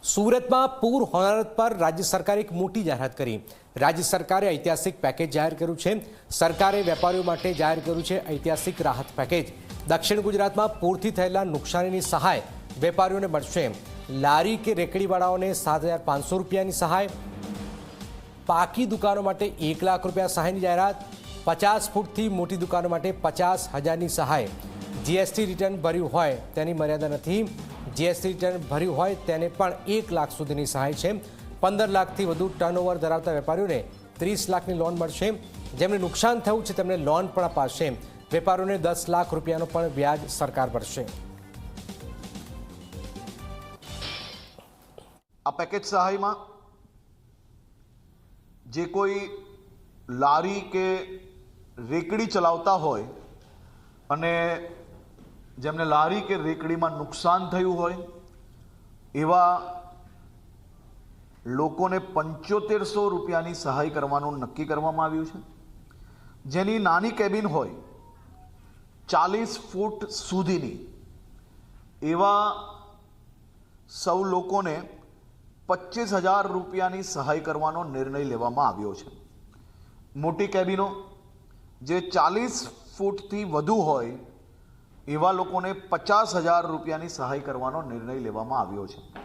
સુરતમાં પૂર હોનારત પર રાજ્ય સરકારે એક મોટી જાહેરાત કરી। રાજ્ય સરકારે ઐતિહાસિક પેકેજ જાહેર કર્યું છે। સરકારે વેપારીઓ માટે જાહેર કર્યું છે ઐતિહાસિક રાહત પેકેજ। દક્ષિણ ગુજરાતમાં પૂરથી થયેલા નુકસાનીની સહાય વેપારીઓને મળશે। લારી કે રેકડીવાળાઓને 7,500 રૂપિયાની સહાય। પાકી દુકાનો માટે 1 લાખ રૂપિયા સહાયની જાહેરાત। 50 ફૂટથી મોટી દુકાનો માટે 50,000ની સહાય। જીએસટી રિટર્ન ભર્યું હોય તેની મર્યાદા નથી। જીએસટી રિટર્ન ભર્યું હોય તેને પણ 1 લાખ સુધીની સહાય છે। 15 લાખથી વધુ ટર્નઓવર ધરાવતા વેપારીઓને 30 લાખની લોન મળશે। જેમને નુકસાન થયું છે તેમને લોન પણ અપાશે। વેપારીઓને 10 લાખ રૂપિયાનો પણ વ્યાજ સરકાર ભરશે। આ પેકેજ સહાયમાં જે કોઈ લારી કે રેકડી ચલાવતા હોય અને જેમને લારી કે રેકડીમાં નુકસાન થયું હોય એવા લોકોને 7500 રૂપિયાની સહાય કરવાનું નક્કી કરવામાં આવ્યું છે। જેની નાની કેબિન હોય 40 ફૂટ સુધીની એવા સૌ લોકોને 25,000 રૂપિયાની સહાય કરવાનો નિર્ણય લેવામાં આવ્યો છે। મોટી કેબિનો જે 40 ફૂટથી વધુ હોય એવા લોકોને 50,000 રૂપિયાની સહાય કરવાનો નિર્ણય લેવામાં આવ્યો છે।